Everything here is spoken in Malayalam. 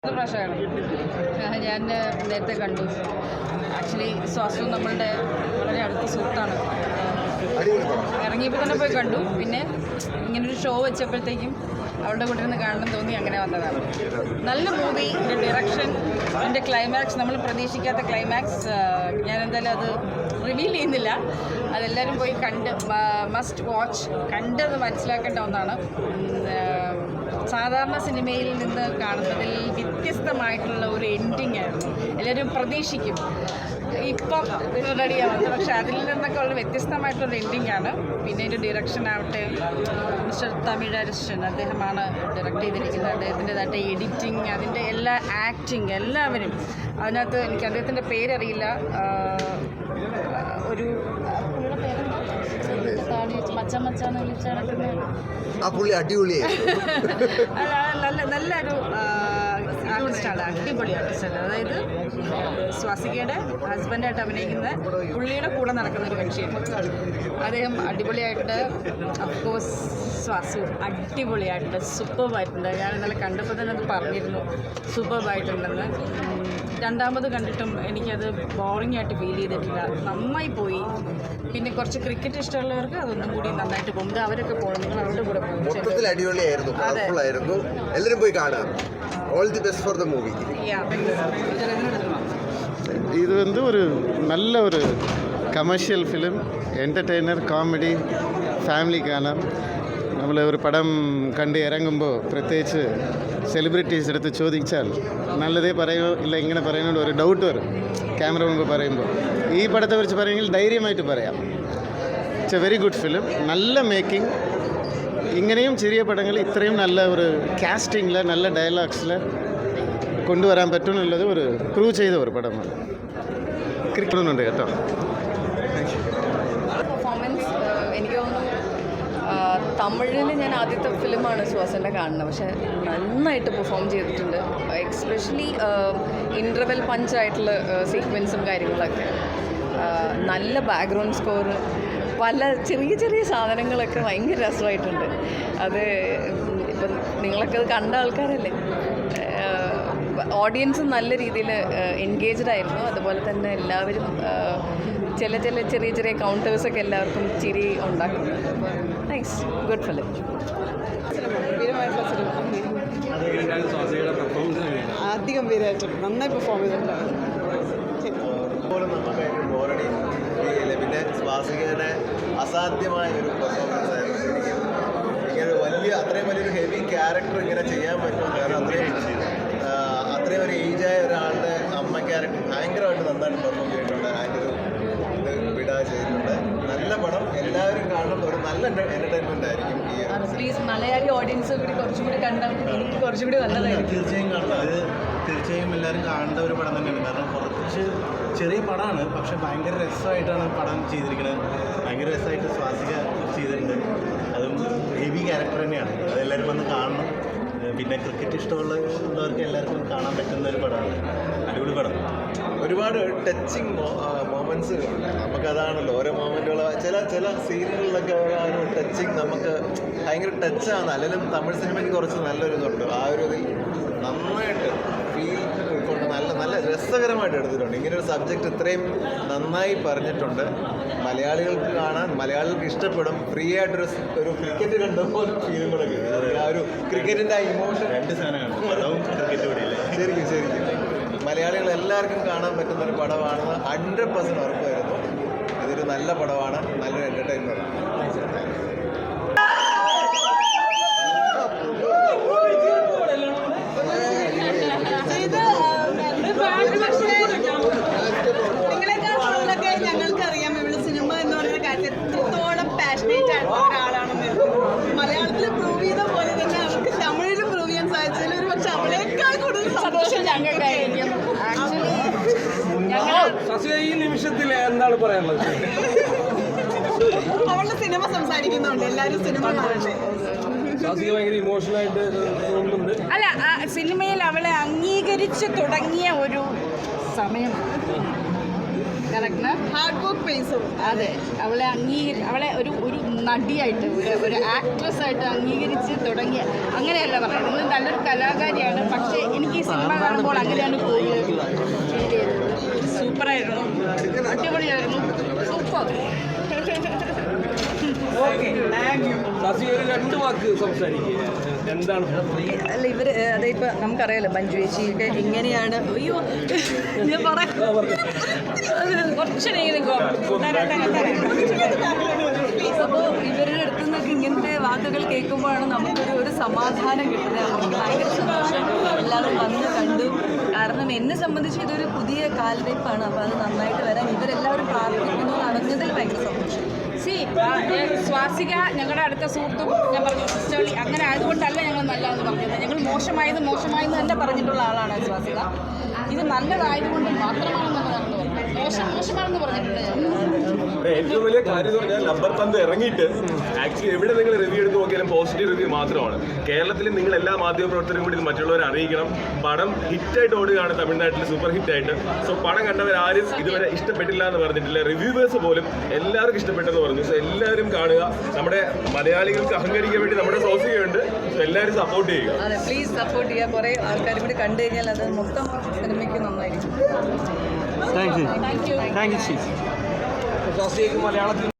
പ്രാവശ്യമാണ് ഞാൻ നേരത്തെ കണ്ടു. ആക്ച്വലി സ്വാസു നമ്മളുടെ വളരെ അടുത്ത സുഹൃത്താണ്. ഇറങ്ങിയപ്പോൾ തന്നെ പോയി കണ്ടു. പിന്നെ ഇങ്ങനൊരു ഷോ വെച്ചപ്പോഴത്തേക്കും അവളുടെ കൂടെ നിന്ന് കാണണം തോന്നി, അങ്ങനെ വന്നതാണ്. നല്ല മൂവി. എൻ്റെ ഡിറക്ഷൻ, എൻ്റെ ക്ലൈമാക്സ്, നമ്മൾ പ്രതീക്ഷിക്കാത്ത ക്ലൈമാക്സ്. ഞാൻ എന്തായാലും അത് റിവീൽ ചെയ്യുന്നില്ല. അതെല്ലാവരും പോയി കണ്ട് മസ്റ്റ് വാച്ച്, കണ്ടത് മനസ്സിലാക്കേണ്ട ഒന്നാണ്. സാധാരണ സിനിമയിൽ നിന്ന് കാണുന്നതിൽ വ്യത്യസ്തമായിട്ടുള്ള ഒരു എൻഡിങ് ആയിരുന്നു. എല്ലാവരും പ്രതീക്ഷിക്കും ഇപ്പം റെഡിയാവുന്നത്, പക്ഷെ അതിൽ നിന്നൊക്കെ വളരെ വ്യത്യസ്തമായിട്ടുള്ളൊരു എൻഡിങ് ആണ്. പിന്നെ അതിൻ്റെ ഡിറക്ഷൻ ആവട്ടെ, മിസ്റ്റർ തമിഴരശൻ അദ്ദേഹമാണ് ഡയറക്റ്റ് ചെയ്തിരിക്കുന്നത്. അദ്ദേഹത്തിൻ്റെതായിട്ട് എഡിറ്റിങ്, അതിൻ്റെ എല്ലാ ആക്ടിങ്, എല്ലാവരും അതിനകത്ത്. എനിക്ക് അദ്ദേഹത്തിൻ്റെ പേരറിയില്ല. ഒരു മച്ചാന്ന് വിളിച്ച് നടക്കുന്നത് നല്ലൊരു ആർട്ടിസ്റ്റാണ്, അടിപൊളി ആർട്ടിസ്റ്റാണ്. അതായത് സ്വാസികയുടെ ഹസ്ബൻഡായിട്ട് അഭിനയിക്കുന്ന പുള്ളിയുടെ കൂടെ നടക്കുന്ന ഒരു കക്ഷിയാണ് അദ്ദേഹം. അടിപൊളിയായിട്ട്, അഫ്കോഴ്സ് സ്വാസു അടിപൊളിയായിട്ടുണ്ട്, സൂപ്പർബായിട്ടുണ്ട്. ഞാൻ ഇന്നലെ കണ്ടപ്പോൾ തന്നെ അത് പറഞ്ഞിരുന്നു, സൂപ്പർബായിട്ടുണ്ടെന്ന്. രണ്ടാമത് കണ്ടിട്ടും എനിക്കത് ബോറിംഗ് ആയിട്ട് ഫീൽ ചെയ്തിട്ടില്ല, നന്നായി പോയി. പിന്നെ കുറച്ച് ക്രിക്കറ്റ് ഇഷ്ടമുള്ളവർക്ക് അതൊന്നും കൂടി നന്നായിട്ട് പോകും. അവരൊക്കെ പോകണം, നിങ്ങൾ അവരുടെ കൂടെ പോകും. അടിപൊളിയായിരുന്നു, എല്ലാവരും പോയി കാണാം. All the best for the movie. இது ஒரு நல்ல ஒரு கமர்ஷியல் ஃபிலிம், என்டர்டெய்னர், காமெഡി, ഫാമിലിക്കാണ്. നമ്മൾ ഒരു പടം കണ്ട് ഇറങ്ങുമ്പോൾ പ്രത്യേകിച്ച് സെലിബ്രിറ്റീസ് എടുത്ത് ചോദിച്ചാൽ നല്ലതേ പറയോ ഇല്ല ഇങ്ങനെ പറയുന്നതുകൊണ്ട് ഒരു ഡൗട്ട് വരും ക്യാമറ മുമ്പ് പറയുമ്പോൾ. ഈ പടത്തെ കുറിച്ച് പറയുമെങ്കിൽ ധൈര്യമായിട്ട് പറയാം. It's A very good film, നല്ല മേക്കിംഗ്. ഇങ്ങനെയും ചെറിയ പടങ്ങൾ ഇത്രയും നല്ല ഒരു കാസ്റ്റിങ്ങിൽ, നല്ല ഡയലോഗ്സിൽ കൊണ്ടുവരാൻ പറ്റുമെന്നുള്ളത് ഒരു പ്രൂവ് ചെയ്ത ഒരു പടമാണ്. ക്രിക്കറ്റുന്നുണ്ട് കേട്ടോ. പെർഫോമൻസ് എനിക്ക് തോന്നുന്നു തമിഴിൽ ഞാൻ ആദ്യത്തെ ഫിലിമാണ് സുഹാസിൻ്റെ കാണുന്നത്, പക്ഷേ നന്നായിട്ട് പെർഫോം ചെയ്തിട്ടുണ്ട്. എക്സ്പെഷ്യലി ഇൻ്റർവെൽ പഞ്ചായിട്ടുള്ള സീക്വൻസും കാര്യങ്ങളൊക്കെ, നല്ല ബാക്ക്ഗ്രൗണ്ട് സ്കോർ, പല ചെറിയ ചെറിയ സാധനങ്ങളൊക്കെ ഭയങ്കര രസമായിട്ടുണ്ട്. അത് ഇപ്പം നിങ്ങളൊക്കെ അത് കണ്ട ആൾക്കാരല്ലേ. ഓഡിയൻസ് നല്ല രീതിയിൽ എൻഗേജ്ഡ് ആയിരുന്നു. അതുപോലെ തന്നെ എല്ലാവരും ചെറിയ ചെറിയ കൗണ്ടേഴ്സൊക്കെ എല്ലാവർക്കും ചിരി ഉണ്ടാക്കുന്നുണ്ട്. അപ്പോൾ നൈസ്, ഗുഡ് ഫിലിം. ഗംഭീരമായിട്ടുണ്ട്, നന്നായി പെർഫോം ചെയ്തിട്ടുണ്ട്. പിന്നെ സ്വാസികയുടെ അസാധ്യമായ ഒരു പെർഫോമൻസ് ആയിരുന്നു ശരിക്കും. ഇങ്ങനെ അത്രയും വലിയൊരു ഹെവി ക്യാരക്ടർ ഇങ്ങനെ ചെയ്യാൻ പറ്റും. കാരണം അത്രയും ഒരു ഏജായ ഒരാളുടെ അമ്മ ക്യാരക്ടർ ഭയങ്കരമായിട്ട് നന്നായിട്ട് പെർഫോം ചെയ്തിട്ടുണ്ട്. അതിൻ്റെ ഒരു ഇത് വിടാ ചെയ്തിട്ടുണ്ട്. നല്ല പടം, എല്ലാവരും കാണുന്ന ഒരു നല്ല എൻ്റർടൈൻമെൻ്റ് ആയിരിക്കും. പ്ലീസ് മലയാളി ഓഡിയൻസ് കൂടി കുറച്ചുകൂടി കണ്ടാൽ എനിക്ക് കുറച്ചുകൂടി നല്ലതായിരിക്കും. തീർച്ചയായും കാണണം, അത് തീർച്ചയായും എല്ലാവരും കാണേണ്ട ഒരു പടം തന്നെയാണ്. കാരണം കുറച്ച് ചെറിയ പടമാണ്, പക്ഷെ ഭയങ്കര രസമായിട്ടാണ് പടം ചെയ്തിരിക്കുന്നത്. ഭയങ്കര രസമായിട്ട് സ്വാസിക ചെയ്തിട്ടുണ്ട്. അതും ഹെവി ക്യാരക്ടർ തന്നെയാണ്. അതെല്ലാവരും വന്ന് കാണണം. പിന്നെ ക്രിക്കറ്റ് ഇഷ്ടമുള്ളവർക്ക് എല്ലാവർക്കും കാണാൻ പറ്റുന്ന ഒരു പടമാണ്. അടിപൊളി പടം. ഒരുപാട് ടച്ചിങ് മൊമെൻറ്റ്സ് ഉണ്ട്. നമുക്കതാണല്ലോ ഓരോ മൊമെൻറ്റുകൾ, ചില സീനുകളിലൊക്കെ ഒരു ടച്ചിങ് നമുക്ക് ഭയങ്കര ടച്ചാണ്. അല്ലെങ്കിൽ തമിഴ് സിനിമയ്ക്ക് കുറച്ച് നല്ലൊരു ഇതുണ്ട്. ആ ഒരു ഇതിൽ നന്നായിട്ട് ഫീൽ കൊണ്ട് നല്ല രസകരമായിട്ട് എടുത്തിട്ടുണ്ട്. ഇങ്ങനൊരു സബ്ജക്റ്റ് ഇത്രയും നന്നായി പറഞ്ഞിട്ടുണ്ട്. മലയാളികൾക്ക് കാണാൻ, മലയാളികൾക്ക് ഇഷ്ടപ്പെടും. ഫ്രീ ആയിട്ടൊരു ക്രിക്കറ്റ് കണ്ടപ്പോൾ ഫീലും കൂടെ കിട്ടും. ആ ഒരു ക്രിക്കറ്റിൻ്റെ ആ ഇമോഷൻ, രണ്ട് സാധനമാണ് പടവും ക്രിക്കറ്റ് കൂടിയില്ലേ. ശരിക്കും മലയാളികൾ എല്ലാവർക്കും കാണാൻ പറ്റുന്ന ഒരു പടമാണെന്ന് 100% ഉറപ്പായിരുന്നു. ഇതൊരു നല്ല പടമാണ്, നല്ലൊരു എൻ്റർടൈൻമെൻറ്റാണ്. ഞങ്ങൾക്കറിയാം ഇവിടെ സിനിമ എന്ന് പറയുന്ന കാര്യത്തിൽ എത്രത്തോളം പാഷനേറ്റ് ആയിട്ടുള്ള ഒരാളാണെന്ന്. മലയാളത്തിൽ പ്രൂവ് ചെയ്ത പോലെ തന്നെ അവർക്ക് തമിഴിലും പ്രൂവ് ചെയ്യാൻ സാധിച്ചതിൽ ഒരു പക്ഷെ അവളേക്കാൾ കൂടുതൽ സന്തോഷം ഞങ്ങൾക്കായിരിക്കും. ഈ നിമിഷത്തിൽ എന്താണ് പറയാനുള്ളത്? അവളുടെ സിനിമ സംസാരിക്കുന്നുണ്ട്, എല്ലാവരും സിനിമ കാണട്ടെ. അല്ല, സിനിമയിൽ അവളെ അംഗീകരിച്ച് തുടങ്ങിയ ഒരു സമയം കറക്റ്റ് ഹാർഡ് വർക്ക് പേസ് അതെ അവളെ ഒരു നടിയായിട്ട് ഒരു ആക്ട്രസ് ആയിട്ട് അംഗീകരിച്ച് തുടങ്ങിയ അങ്ങനെയല്ല പറയുന്നത്. നിങ്ങൾ നല്ലൊരു കലാകാരിയാണ്. പക്ഷേ എനിക്ക് ഈ സിനിമ കാണുമ്പോൾ അങ്ങനെയാണ് കൂടുതൽ ഫീൽ ചെയ്തത്. സൂപ്പറായിരുന്നു, അടിപൊളിയായിരുന്നു, സൂപ്പർ. ശശി ഒരു 2 വാക്ക് സംസാരിക്കുക. എന്താണ് അല്ല ഇവർ അതിപ്പോൾ നമുക്കറിയാലോ മഞ്ജു ചേച്ചിയൊക്കെ എങ്ങനെയാണ് അയ്യോ ഞാൻ പറയാം അപ്പോൾ ഇവരുടെ അടുത്ത് നിന്നൊക്കെ ഇങ്ങനത്തെ വാക്കുകൾ കേൾക്കുമ്പോഴാണ് നമുക്കൊരു സമാധാനം കിട്ടുന്നത്. നമുക്ക് ഭയങ്കര സന്തോഷം എല്ലാവരും വന്ന് കണ്ടു. കാരണം എന്നെ സംബന്ധിച്ച് ഇതൊരു പുതിയ കാൽവയ്പ്പാണ്. അപ്പോൾ അത് നന്നായിട്ട് വരാൻ ഇവരെല്ലാവരും പ്രാർത്ഥിക്കുന്നു അറിഞ്ഞതിൽ ഭയങ്കര സന്തോഷം. സ്വാസിക ഞങ്ങളുടെ അടുത്ത സുഹൃത്തും ഞാൻ പറഞ്ഞു സിസ്റ്റേളി അങ്ങനെ ആയതുകൊണ്ടല്ല ഞങ്ങൾ നല്ലതെന്ന് പറഞ്ഞത്. ഞങ്ങൾ മോശമായെന്ന് തന്നെ പറഞ്ഞിട്ടുള്ള ആളാണ് സ്വാസിക. ഇത് നല്ലതായതുകൊണ്ട് മാത്രമാണ് നല്ലതാണെന്ന് പറഞ്ഞത്. മോശമാണെന്ന് പറഞ്ഞിട്ടുണ്ട് ഞാൻ. ഏറ്റവും വലിയ കാര്യം എന്ന് പറഞ്ഞാൽ നമ്പർ പന്ത് ഇറങ്ങിയിട്ട് ആക്ച്വലി എവിടെ നിങ്ങൾ റിവ്യൂ എടുത്ത് നോക്കിയാലും പോസിറ്റീവ് റിവ്യൂ മാത്രമാണ്. കേരളത്തിൽ നിങ്ങൾ എല്ലാ മാധ്യമ പ്രവർത്തകരും കൂടി ഇത് മറ്റുള്ളവരെ അറിയിക്കണം. പടം ഹിറ്റായിട്ട് ഓടുകയാണ് തമിഴ്നാട്ടിൽ, സൂപ്പർ ഹിറ്റായിട്ട്. സോ പടം കണ്ടവരാരും ഇതുവരെ ഇഷ്ടപ്പെട്ടില്ല എന്ന് പറഞ്ഞിട്ടില്ല. റിവ്യൂവേഴ്സ് പോലും എല്ലാവർക്കും ഇഷ്ടപ്പെട്ടെന്ന് പറഞ്ഞു. സോ എല്ലാവരും കാണുക. നമ്മുടെ മലയാളികൾക്ക് അഹങ്കരിക്കാൻ വേണ്ടി നമ്മുടെ സ്വാസികയുണ്ട്. സോ എല്ലാവരും സപ്പോർട്ട് ചെയ്യുക. അതെ പ്ലീസ് സപ്പോർട്ട് ചെയ്യുക. കുറേ ആൾക്കാർ കൂടി കണ്ടു കഴിഞ്ഞാൽ അത് മൊത്തം സിനിമയ്ക്ക് നന്നായിരിക്കും. ശശിക്ക് മലയാളത്തിൽ